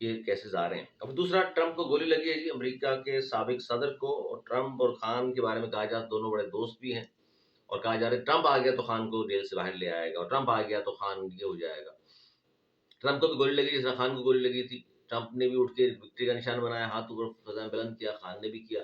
یہ کیسز آ رہے ہیں. اب دوسرا، ٹرمپ کو گولی لگی ہے جی، امریکہ کے سابق صدر کو. اور ٹرمپ اور خان کے بارے میں کہا جاتا ہے دونوں بڑے دوست بھی ہیں، اور کہا جا رہا ہے ٹرمپ آ گیا تو خان کو جیل سے باہر لے آئے گا، اور ٹرمپ آ گیا تو خان یہ ہو جائے گا. ٹرمپ کو بھی گولی لگی جس طرح خان کو گولی لگی تھی. ٹرمپ نے بھی اٹھ کے وکٹری کا نشان بنایا، ہاتھ اوپر فضا میں بلند کیا، خان نے بھی کیا.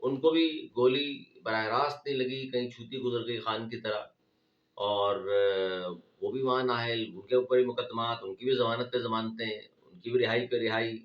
ان کو بھی گولی براہ راست نہیں لگی، کہیں چھوتی گزر گئی خان کی طرح. اور وہ بھی وہاں نااہل، ان کے اوپر بھی مقدمات، ان کی بھی ضمانت پہ ضمانتیں، ان کی بھی رہائی پہ رہائی.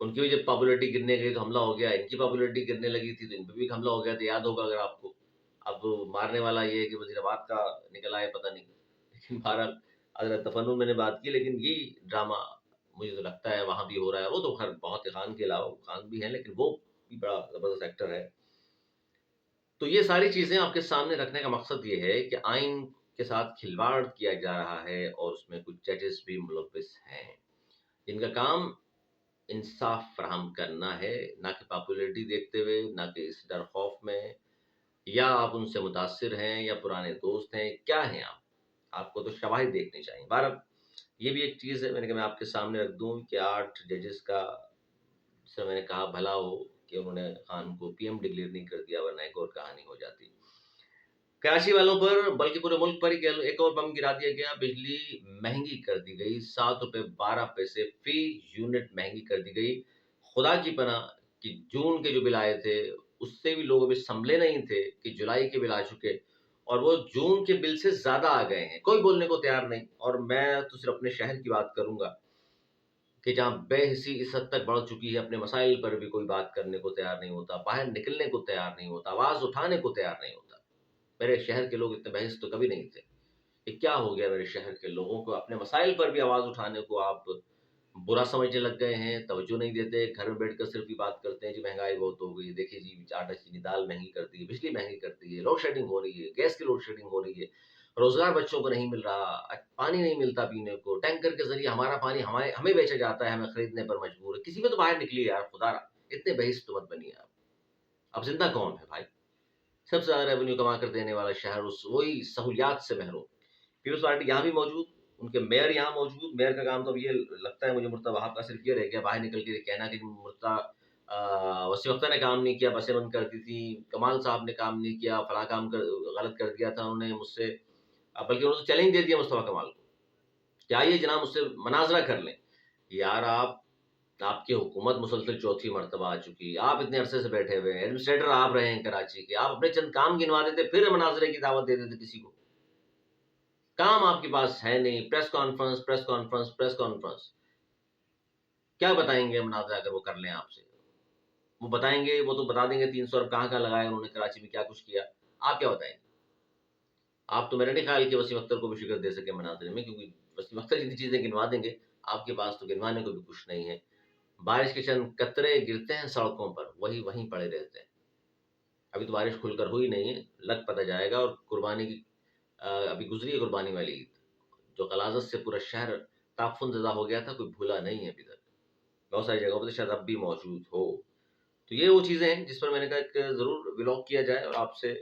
ان کی بھی جب پاپولرٹی گرنے گئی تو حملہ ہو گیا، ان کی پاپولرٹی گرنے لگی تھی تو ان پہ بھی حملہ ہو گیا تھا، یاد ہوگا اگر آپ کو. اب مارنے والا یہ ہے کہ وزیر آباد کا نکل آئے پتہ نہیں. لیکن بہرحال اگر تفنن میں نے بات کی، لیکن یہ ڈرامہ مجھے تو لگتا ہے وہاں بھی ہو رہا ہے. وہ تو خیر بہت ہی، خان کے علاوہ خان بھی ہیں لیکن وہ بھی بڑا زبردست ایکٹر ہے. تو یہ ساری چیزیں آپ کے سامنے رکھنے کا مقصد یہ ہے کہ آئین کے ساتھ کھلواڑ کیا جا رہا ہے، اور اس میں کچھ ججز بھی ملوث ہیں جن کا کام انصاف فراہم کرنا ہے، نہ کہ پاپولرٹی دیکھتے ہوئے، نہ کہ اس ڈر خوف میں، یا آپ ان سے متاثر ہیں یا پرانے دوست ہیں. کیا ہیں آپ کو تو شواہد دیکھنی چاہیے. بہرحال یہ بھی ایک چیز ہے، میں نے کہا میں آپ کے سامنے رکھ دوں کہ 8 ججز کا، جس سے میں نے کہا بھلا ہو کہ انہوں نے خان کو پی ایم ڈکلیئر نہیں کر دیا، ورنہ ایک اور کہانی ہو جاتی. کراچی والوں پر بلکہ پورے ملک پر ہی ایک اور بم گرا دیا گیا. بجلی مہنگی کر دی گئی، 7 روپے 12 پیسے فی یونٹ مہنگی کر دی گئی. خدا کی پناہ کہ جون کے جو بل آئے تھے اس سے بھی لوگ ابھی سنبھلے نہیں تھے کہ جولائی کے بل آ چکے، اور وہ جون کے بل سے زیادہ آ گئے ہیں. کوئی بولنے کو تیار نہیں. اور میں تو صرف اپنے شہر کی بات کروں گا کہ جہاں بے حسی اس حد تک بڑھ چکی ہے، اپنے مسائل پر بھی کوئی بات کرنے کو تیار نہیں ہوتا، باہر نکلنے کو تیار نہیں ہوتا، آواز اٹھانے کو تیار نہیں ہوتا. میرے شہر کے لوگ اتنے بحث تو کبھی نہیں تھے. یہ کیا ہو گیا میرے شہر کے لوگوں کو؟ اپنے مسائل پر بھی آواز اٹھانے کو آپ برا سمجھنے لگ گئے ہیں، توجہ نہیں دیتے، گھر میں بیٹھ کر صرف یہ بات کرتے ہیں جی مہنگائی بہت ہو گئی، دیکھیے جی آٹا چینی دال مہنگی کر دی ہے، بجلی مہنگی کر دی ہے، لوڈ شیڈنگ ہو رہی ہے، گیس کی لوڈ شیڈنگ ہو رہی ہے، روزگار بچوں کو نہیں مل رہا، پانی نہیں ملتا پینے کو، ٹینکر کے ذریعے ہمارا پانی ہمیں بیچا جاتا ہے، ہمیں خریدنے پر مجبور ہے. کسی میں تو باہر نکلیے یار، خدا را اتنے بحث تو مت بنیے آپ. اب زندہ کون ہے بھائی؟ سب سے زیادہ ریونیو کما کر دینے والا شہر، اس وہی سہولیات سے محروم. پیپلز پارٹی یہاں بھی موجود، ان کے میئر یہاں موجود. میئر کا کام تو اب یہ لگتا ہے مجھے مرتضی وہاب کا صرف یہ رہ گیا باہر نکل کے یہ کہنا کہ وسیم اختر نے کام نہیں کیا، بسیں بند کر دی تھی، کمال صاحب نے کام نہیں کیا، فلاں کام غلط کر دیا تھا انہوں نے مجھ سے، بلکہ انہوں نے چیلنج دے دیا مصطفیٰ کمال کو کہ آئیے جناب مجھ سے مناظرہ کر لیں. یار آپ کی حکومت مسلسل 4تھی مرتبہ آ چکی، آپ اتنے عرصے سے بیٹھے ہوئے ہیں، ایڈمنسٹریٹر آپ رہے ہیں کراچی کے، آپ اپنے چند کام گنوا دیتے پھر مناظرے کی دعوت دے دیتے کسی کو. کام آپ کے پاس ہے نہیں، press conference press conference press conference. کیا بتائیں گے مناظرہ اگر وہ کر لیں آپ سے؟ وہ بتائیں گے، وہ تو بتا دیں گے 300 ارب کہاں کہاں لگائے انہوں نے، کراچی میں کیا کچھ کیا. آپ کیا بتائیں گے؟ آپ تو میرا نہیں خیال کہ وسیم اختر کو بھی شکست دے سکے مناظرے میں، کیونکہ وسیم اختر جتنی چیزیں گنوا دیں گے آپ کے پاس تو گنوانے کو بھی کچھ نہیں ہے. بارش کے چند قطرے گرتے ہیں سڑکوں پر، وہی وہیں پڑے رہتے ہیں. ابھی تو بارش کھل کر ہوئی نہیں ہے، لگ پتہ جائے گا. اور قربانی کی ابھی گزری ہے قربانی والی عید، جو غلاظت سے پورا شہر تعفن زدہ ہو گیا تھا، کوئی بھولا نہیں ہے ابھی تک. بہت ساری جگہوں پہ شاید اب بھی موجود ہو. تو یہ وہ چیزیں ہیں جس پر میں نے کہا کہ ضرور ولاگ کیا جائے اور آپ سے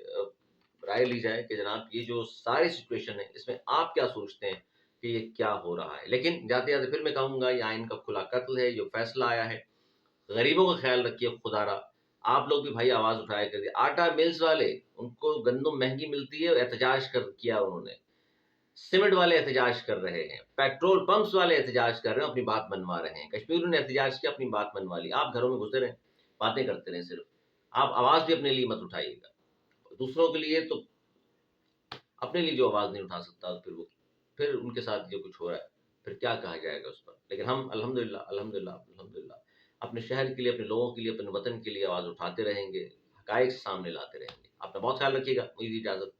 رائے لی جائے کہ جناب یہ جو ساری سچویشن ہے اس میں آپ کیا سوچتے ہیں کہ یہ کیا ہو رہا ہے. لیکن جاتے جاتے پھر میں کہوں گا یہ آئین کا کھلا قتل ہے، جو فیصلہ آیا ہے. غریبوں کا خیال رکھیے خدا را. آپ لوگ بھی بھائی آواز اٹھایا کریے. آٹا ملز والے، ان کو گندم مہنگی ملتی ہے، احتجاج کیا انہوں نے. سیمنٹ والے احتجاج کر رہے ہیں، پیٹرول پمپس والے احتجاج کر رہے ہیں، اپنی بات منوا رہے ہیں. کشمیریوں نے احتجاج کیا، اپنی بات منوا لی. آپ گھروں میں گھسے رہیں، باتیں کرتے رہیں، صرف آپ آواز بھی اپنے لیے مت اٹھائیے گا. دوسروں کے لیے تو، اپنے لیے جو آواز نہیں اٹھا سکتا پھر ان کے ساتھ جو کچھ ہو رہا ہے پھر کیا کہا جائے گا اس پر. لیکن ہم الحمدللہ اپنے شہر کے لیے، اپنے لوگوں کے لیے، اپنے وطن کے لیے آواز اٹھاتے رہیں گے، حقائق سامنے لاتے رہیں گے. اپنا بہت خیال رکھیے گا. مجھے اجازت.